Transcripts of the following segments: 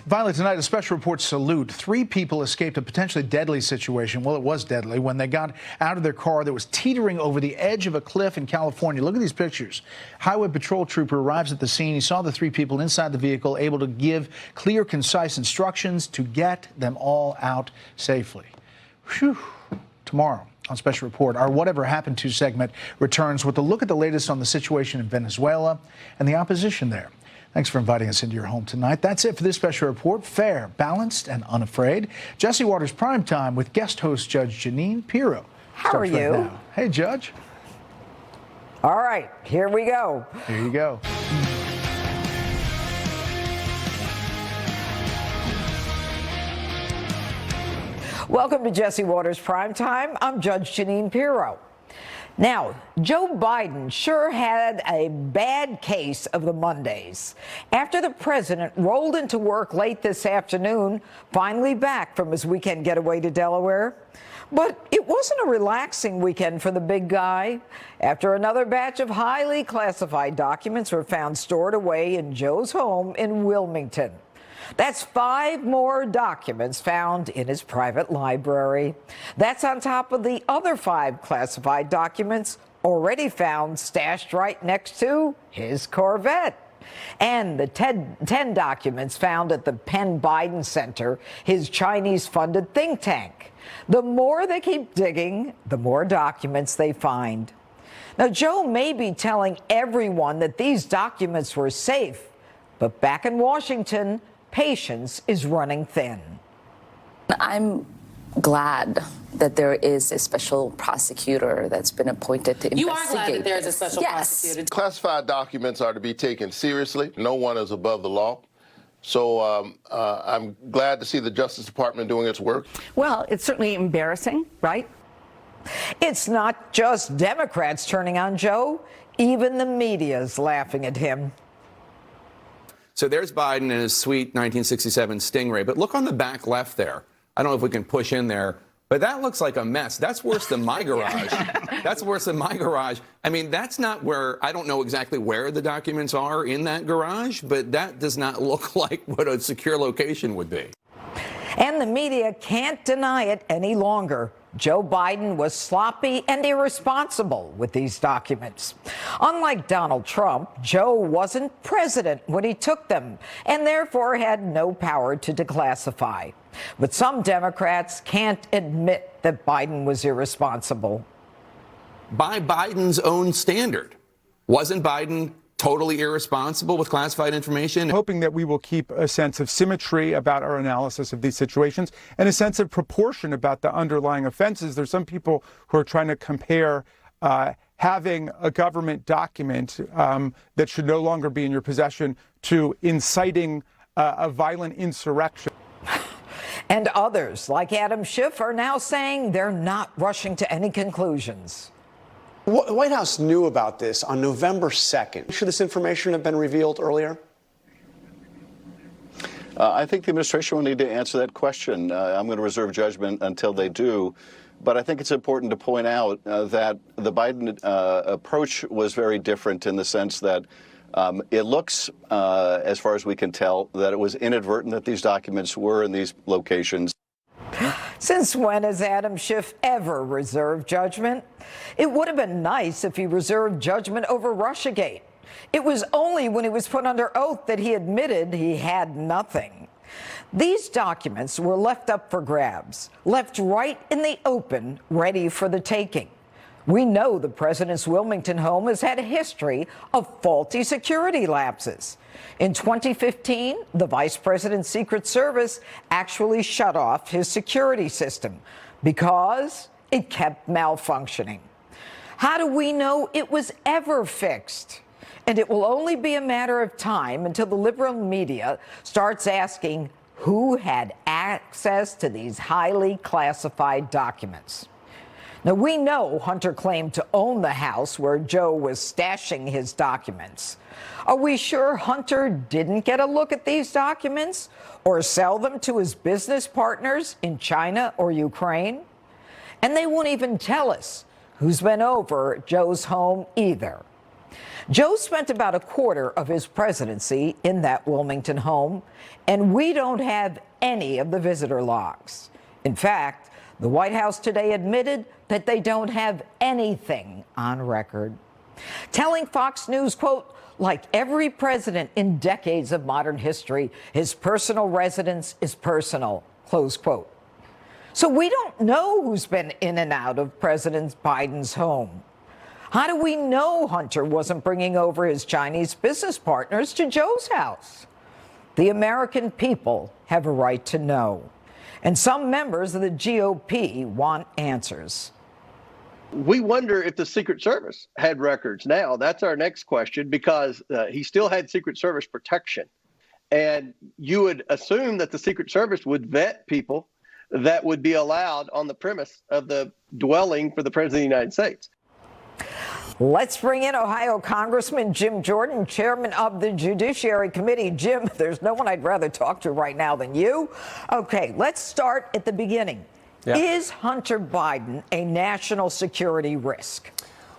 Finally, tonight, a special report salute. 3 people escaped a potentially deadly situation. Well, it was deadly when they got out of their car that was teetering over the edge of a cliff in California. Look at these pictures. Highway patrol trooper arrives at the scene. He saw the 3 people inside the vehicle, able to give clear, concise instructions to get them all out safely. Whew. Tomorrow on Special Report, our Whatever Happened To segment returns with a look at the latest on the situation in Venezuela and the opposition there. Thanks for inviting us into your home tonight. That's it for this special report. Fair, balanced, and unafraid. Jesse Watters Primetime with guest host Judge Jeanine Pirro. How are you? Right now. Hey, Judge. All right, here we go. Here you go. Welcome to Jesse Watters Primetime. I'm Judge Jeanine Pirro. Now, Joe Biden sure had a bad case of the Mondays. After the president rolled into work late this afternoon, finally back from his weekend getaway to Delaware. But it wasn't a relaxing weekend for the big guy. After another batch of highly classified documents were found stored away in Joe's home in Wilmington. That's 5 more documents found in his private library. That's on top of the other 5 classified documents already found stashed right next to his Corvette. And the 10 documents found at the Penn Biden Center, his Chinese-funded think tank. The more they keep digging, the more documents they find. Now, Joe may be telling everyone that these documents were safe, but back in Washington, patience is running thin. I'm glad that there is a special prosecutor that's been appointed to investigate. You are glad that there's a special prosecutor. Classified documents are to be taken seriously. No one is above the law. So I'm glad to see the Justice Department doing its work. Well, it's certainly embarrassing, right? It's not just Democrats turning on Joe. Even the media's laughing at him. So there's Biden and his sweet 1967 Stingray. But look on the back left there. I don't know if we can push in there, but that looks like a mess. That's worse than my garage. That's worse than my garage. I mean, that's not where, I don't know exactly where the documents are in that garage, but that does not look like what a secure location would be. And the media can't deny it any longer. Joe Biden was sloppy and irresponsible with these documents. Unlike Donald Trump, Joe wasn't president when he took them and therefore had no power to declassify. But some Democrats can't admit that Biden was irresponsible. By Biden's own standard, wasn't Biden totally irresponsible with classified information? Hoping that we will keep a sense of symmetry about our analysis of these situations and a sense of proportion about the underlying offenses. There's some people who are trying to compare having a government document that should no longer be in your possession to inciting a violent insurrection. And others, like Adam Schiff, are now saying they're not rushing to any conclusions. The White House knew about this on November 2nd. Should this information have been revealed earlier? I think the administration will need to answer that question. I'm going to reserve judgment until they do. But I think it's important to point out that the Biden approach was very different in the sense that it looks, as far as we can tell, that it was inadvertent that these documents were in these locations. Since when has Adam Schiff ever reserved judgment? It would have been nice if he reserved judgment over Russiagate. It was only when he was put under oath that he admitted he had nothing. These documents were left up for grabs, left right in the open, ready for the taking. We know the president's Wilmington home has had a history of faulty security lapses. In 2015, the vice president's Secret Service actually shut off his security system because it kept malfunctioning. How do we know it was ever fixed? And it will only be a matter of time until the liberal media starts asking who had access to these highly classified documents. Now, we know Hunter claimed to own the house where Joe was stashing his documents. Are we sure Hunter didn't get a look at these documents or sell them to his business partners in China or Ukraine? And they won't even tell us who's been over Joe's home either. Joe spent about a quarter of his presidency in that Wilmington home, and we don't have any of the visitor logs. In fact, the White House today admitted that they don't have anything on record, telling Fox News, quote, like every president in decades of modern history, his personal residence is personal, close quote. So we don't know who's been in and out of President Biden's home. How do we know Hunter wasn't bringing over his Chinese business partners to Joe's house? The American people have a right to know. And some members of the GOP want answers. We wonder if the Secret Service had records now. That's our next question, because he still had Secret Service protection. And you would assume that the Secret Service would vet people that would be allowed on the premise of the dwelling for the President of the United States. Let's bring in Ohio Congressman Jim Jordan, chairman of the Judiciary Committee. Jim, there's no one I'd rather talk to right now than you. Okay, let's start at the beginning. Yeah. Is Hunter Biden a national security risk?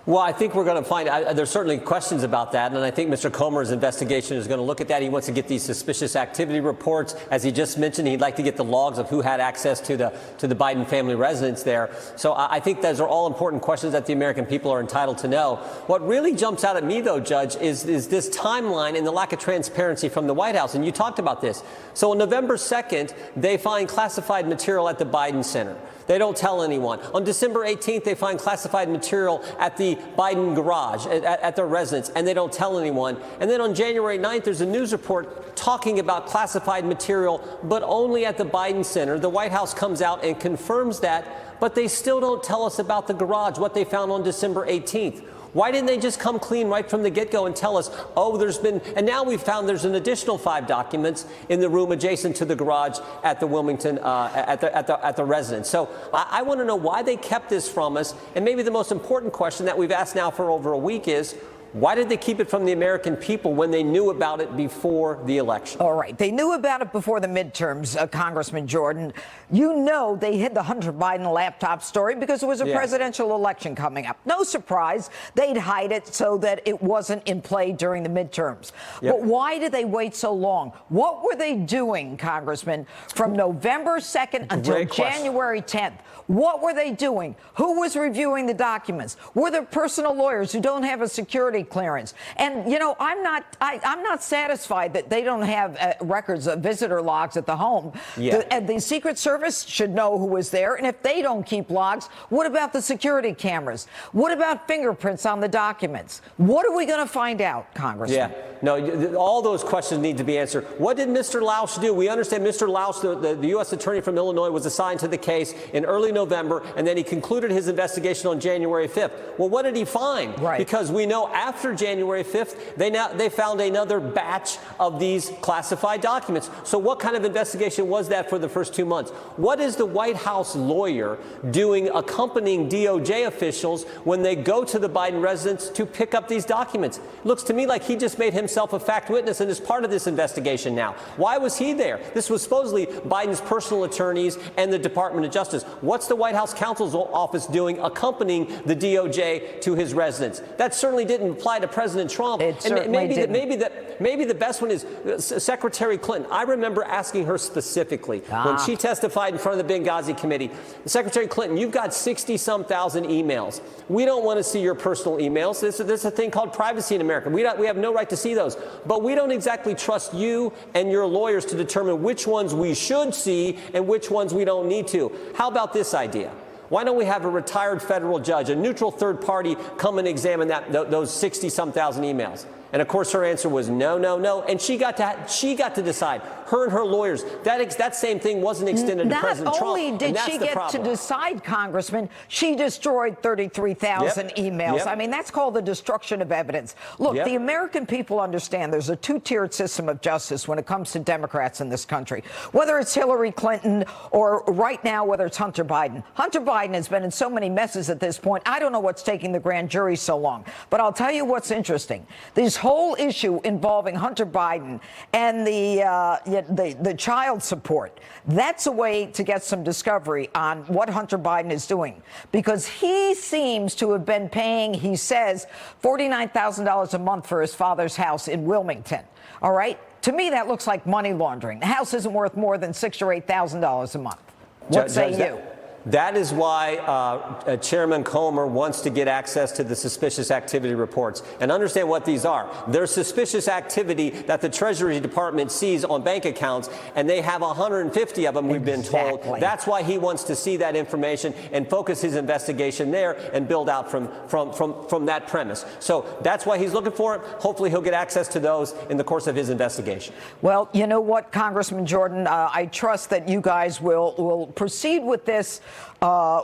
Well, I think we're going to find out. There's certainly questions about that, and I think Mr. Comer's investigation is going to look at that. He wants to get these suspicious activity reports. As he just mentioned, he'd like to get the logs of who had access to the Biden family residence there. So I think those are all important questions that the American people are entitled to know. What really jumps out at me, though, Judge, is this timeline and the lack of transparency from the White House. And you talked about this. So on November 2nd, they find classified material at the Biden Center. They don't tell anyone. On December 18th, they find classified material at the Biden garage, at their residence, and they don't tell anyone. And then on January 9th, there's a news report talking about classified material, but only at the Biden Center. The White House comes out and confirms that, but they still don't tell us about the garage, what they found on December 18th. Why didn't they just come clean right from the get-go and tell us, oh, and now we've found there's an additional 5 documents in the room adjacent to the garage at the Wilmington, at the residence. So I want to know why they kept this from us. And maybe the most important question that we've asked now for over a week is, why did they keep it from the American people when they knew about it before the election? All right. They knew about it before the midterms, Congressman Jordan. You know they hid the Hunter Biden laptop story because it was a presidential election coming up. No surprise. They'd hide it so that it wasn't in play during the midterms. But why did they wait so long? What were they doing, Congressman, from November 2nd until January 10th? What were they doing? Who was reviewing the documents? Were there personal lawyers who don't have a security clearance? And, you know, I'm not satisfied that they don't have records of visitor logs at the home. The Secret Service should know who was there. And if they don't keep logs, what about the security cameras? What about fingerprints on the documents? What are we going to find out, Congressman? No, all those questions need to be answered. What did Mr. Lausch do? We understand Mr. Lausch, the U.S. attorney from Illinois, was assigned to the case in early November, and then he concluded his investigation on January 5th. Well, what did he find? Right. Because we know after January 5th, they found another batch of these classified documents. So what kind of investigation was that for the first 2 months? What is the White House lawyer doing accompanying DOJ officials when they go to the Biden residence to pick up these documents? It looks to me like he just made himself a fact witness and is part of this investigation now. Why was he there? This was supposedly Biden's personal attorneys and the Department of Justice. What's the White House counsel's office doing accompanying the DOJ to his residence? That certainly didn't apply to President Trump. Maybe the best one is Secretary Clinton. I remember asking her specifically when she testified in front of the Benghazi committee, Secretary Clinton, you've got 60-some thousand emails. We don't want to see your personal emails. There's a thing called privacy in America. We have no right to see those. But we don't exactly trust you and your lawyers to determine which ones we should see and which ones we don't need to. How about this idea? Why don't we have a retired federal judge, a neutral third party, come and examine those 60-some thousand emails? And of course, her answer was no, no, no. And she got to decide. Her and her lawyers. That same thing wasn't extended to President Trump. Not only did she get to decide, Congressman, she destroyed 33,000 emails. I mean, that's called the destruction of evidence. Look, the American people understand there's a two-tiered system of justice when it comes to Democrats in this country. Whether it's Hillary Clinton or right now, whether it's Hunter Biden. Hunter Biden has been in so many messes at this point. I don't know what's taking the grand jury so long. But I'll tell you what's interesting. These this whole issue involving Hunter Biden and the child support, that's a way to get some discovery on what Hunter Biden is doing, because he seems to have been paying, he says, $49,000 a month for his father's house in Wilmington. All right? To me, that looks like money laundering. The house isn't worth more than $6,000 or $8,000 a month. What say you? That is why Chairman Comer wants to get access to the suspicious activity reports. And understand what these are. They're suspicious activity that the Treasury Department sees on bank accounts, and they have 150 of them, we've been told. That's why he wants to see that information and focus his investigation there and build out from that premise. So that's why he's looking for it. Hopefully he'll get access to those in the course of his investigation. Well, you know what, Congressman Jordan, I trust that you guys will proceed with this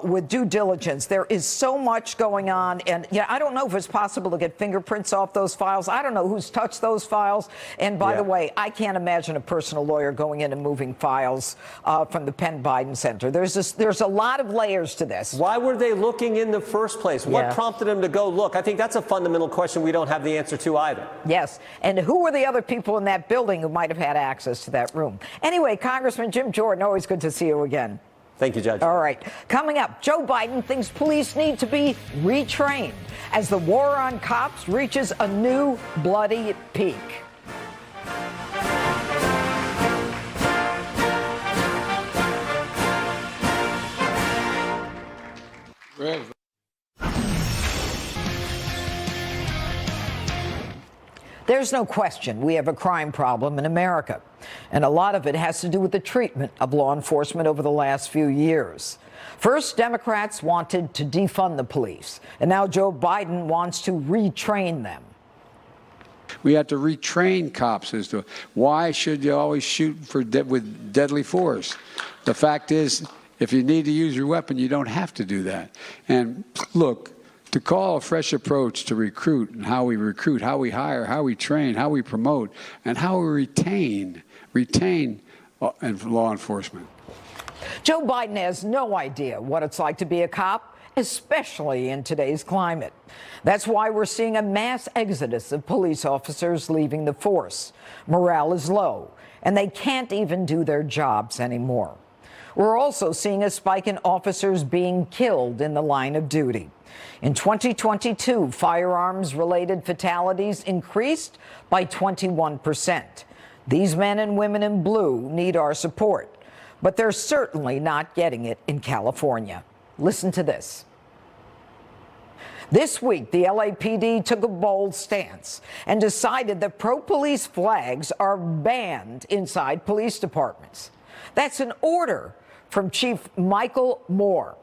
with due diligence. There is so much going on, and I don't know if it's possible to get fingerprints off those files. I don't know who's touched those files. And by the way, I can't imagine a personal lawyer going in and moving files from the Penn Biden Center. There's a lot of layers to this. Why were they looking in the first place? What prompted them to go look? I think that's a fundamental question we don't have the answer to either. Yes. And who were the other people in that building who might have had access to that room? Anyway, Congressman Jim Jordan, always good to see you again. Thank you, Judge. All right. Coming up, Joe Biden thinks police need to be retrained as the war on cops reaches a new bloody peak. There's no question we have a crime problem in America, and a lot of it has to do with the treatment of law enforcement over the last few years. First, Democrats wanted to defund the police, and now Joe Biden wants to retrain them. We have to retrain cops as to why should you always shoot with deadly force. The fact is, if you need to use your weapon, you don't have to do that. And look, to call a fresh approach to recruit and how we recruit, how we hire, how we train, how we promote, and how we retain law enforcement. Joe Biden has no idea what it's like to be a cop, especially in today's climate. That's why we're seeing a mass exodus of police officers leaving the force. Morale is low, and they can't even do their jobs anymore. We're also seeing a spike in officers being killed in the line of duty. In 2022, firearms-related fatalities increased by 21%. These men and women in blue need our support, but they're certainly not getting it in California. Listen to this. This week, the LAPD took a bold stance and decided that pro-police flags are banned inside police departments. That's an order from Chief Michael Moore.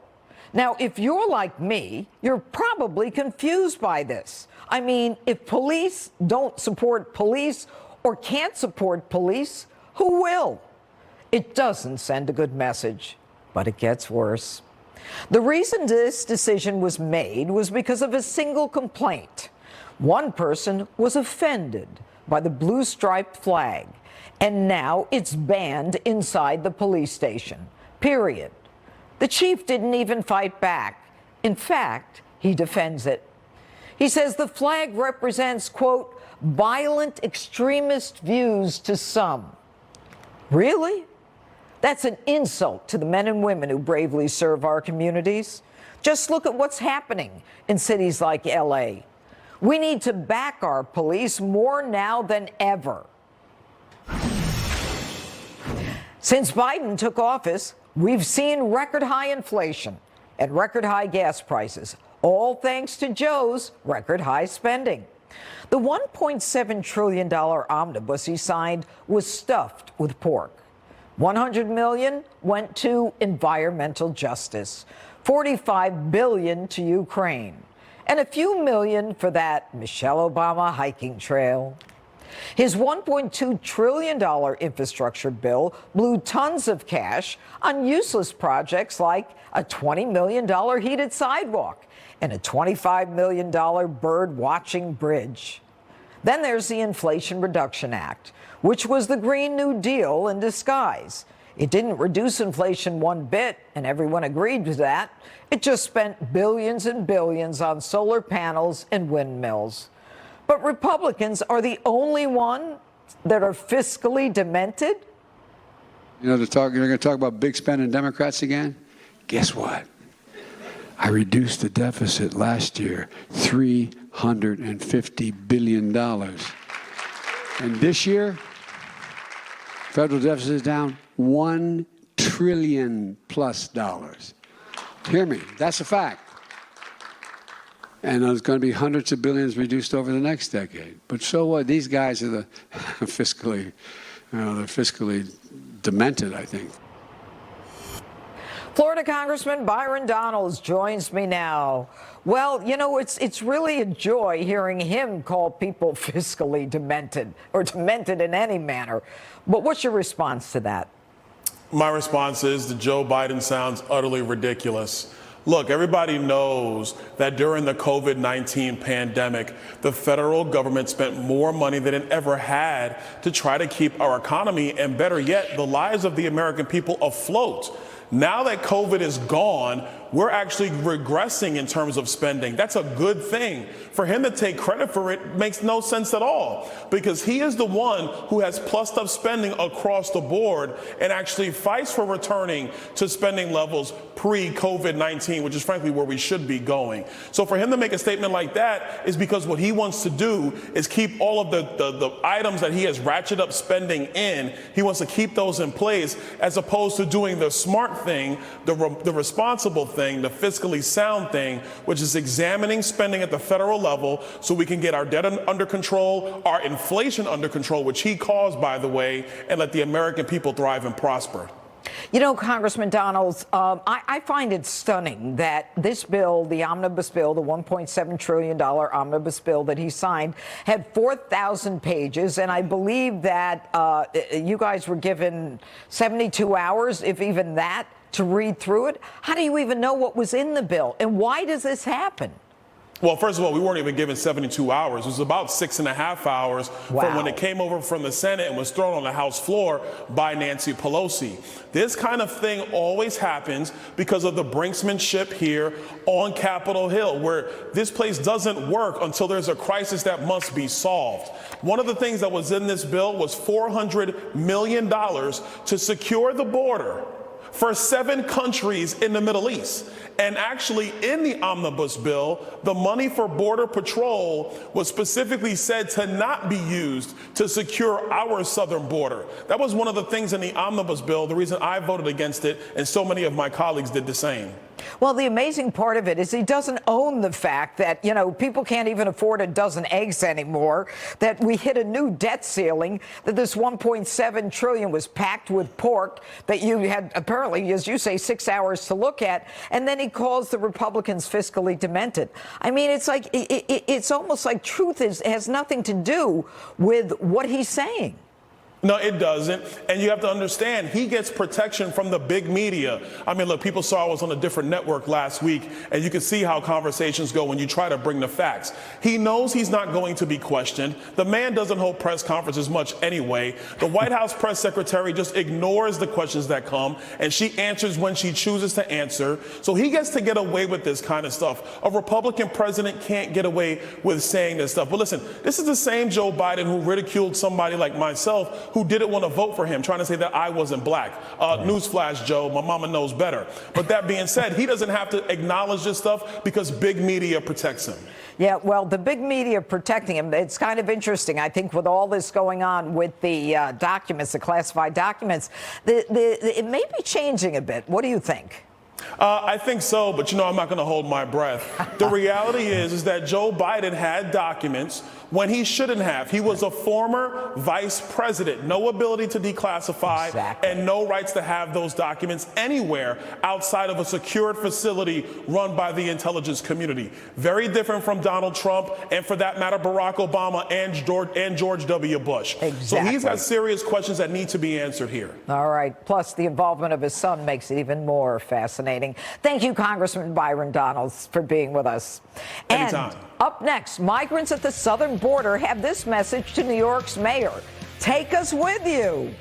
Now, if you're like me, you're probably confused by this. I mean, if police don't support police or can't support police, who will? It doesn't send a good message, but it gets worse. The reason this decision was made was because of a single complaint. One person was offended by the blue striped flag, and now it's banned inside the police station, period. The chief didn't even fight back. In fact, he defends it. He says the flag represents, quote, violent extremist views to some. Really? That's an insult to the men and women who bravely serve our communities. Just look at what's happening in cities like LA. We need to back our police more now than ever. Since Biden took office, we've seen record high inflation and record high gas prices, all thanks to Joe's record high spending. The $1.7 trillion omnibus he signed was stuffed with pork. $100 million went to environmental justice, $45 billion to Ukraine, and a few million for that Michelle Obama hiking trail. His $1.2 trillion infrastructure bill blew tons of cash on useless projects like a $20 million heated sidewalk and a $25 million bird-watching bridge. Then there's the Inflation Reduction Act, which was the Green New Deal in disguise. It didn't reduce inflation one bit, and everyone agreed with that. It just spent billions and billions on solar panels and windmills. But Republicans are the only one that are fiscally demented? You know, they're going to talk about big spending Democrats again? Guess what? I reduced the deficit last year $350 billion. And this year, federal deficit is down $1 trillion plus dollars. Hear me, that's a fact. And there's going to be hundreds of billions reduced over the next decade. But so what? These guys are the fiscally, they're fiscally demented, I think. Florida Congressman Byron Donalds joins me now. Well, you know, it's really a joy hearing him call people fiscally demented or demented in any manner. But what's your response to that? My response is that Joe Biden sounds utterly ridiculous. Look, everybody knows that during the COVID-19 pandemic, the federal government spent more money than it ever had to try to keep our economy and, better yet, the lives of the American people afloat. Now that COVID is gone, we're actually regressing in terms of spending. That's a good thing. For him to take credit for it makes no sense at all, because he is the one who has plussed up spending across the board and actually fights for returning to spending levels pre-COVID-19, which is frankly where we should be going. So for him to make a statement like that is because what he wants to do is keep all of the items that he has ratcheted up spending in. He wants to keep those in place, as opposed to doing the smart thing, the responsible thing, the fiscally sound thing, which is examining spending at the federal level so we can get our debt under control, our inflation under control, which he caused, by the way, and let the American people thrive and prosper. You know, Congressman Donalds, I find it stunning that this bill, the omnibus bill, the $1.7 trillion omnibus bill that he signed, had 4,000 pages. And I believe that you guys were given 72 hours, if even that, to read through it. How do you even know what was in the bill? And why does this happen? Well, first of all, we weren't even given 72 hours. It was about 6.5 hours from when it came over from the Senate and was thrown on the House floor by Nancy Pelosi. This kind of thing always happens because of the brinksmanship here on Capitol Hill, where this place doesn't work until there's a crisis that must be solved. One of the things that was in this bill was $400 million to secure the border for 7 countries in the Middle East. And actually, in the omnibus bill, the money for Border Patrol was specifically said to not be used to secure our southern border. That was one of the things in the omnibus bill, the reason I voted against it, and so many of my colleagues did the same. Well, the amazing part of it is he doesn't own the fact that, you know, people can't even afford a dozen eggs anymore, that we hit a new debt ceiling, that this $1.7 trillion was packed with pork that you had apparently, as you say, 6 hours to look at. And then he calls the Republicans fiscally demented. I mean, it's like it's almost like truth has nothing to do with what he's saying. No, it doesn't. And you have to understand, he gets protection from the big media. I mean, look, people saw I was on a different network last week, and you can see how conversations go when you try to bring the facts. He knows he's not going to be questioned. The man doesn't hold press conferences much anyway. The White House press secretary just ignores the questions that come, and she answers when she chooses to answer. So he gets to get away with this kind of stuff. A Republican president can't get away with saying this stuff. But listen, this is the same Joe Biden who ridiculed somebody like myself who didn't want to vote for him, trying to say that I wasn't black. Newsflash, Joe, my mama knows better. But that being said, he doesn't have to acknowledge this stuff because big media protects him. Yeah, well, the big media protecting him, it's kind of interesting. I think with all this going on with the documents, the classified documents, it may be changing a bit. What do you think? I think so, but you know, I'm not going to hold my breath. The reality is that Joe Biden had documents when he shouldn't have. He was a former vice president, no ability to declassify and no rights to have those documents anywhere outside of a secured facility run by the intelligence community. Very different from Donald Trump and, for that matter, Barack Obama and George W. Bush. Exactly. So he's got serious questions that need to be answered here. All right. Plus, the involvement of his son makes it even more fascinating. Thank you, Congressman Byron Donalds, for being with us. Anytime. And up next, migrants at the southern border have this message to New York's mayor: take us with you.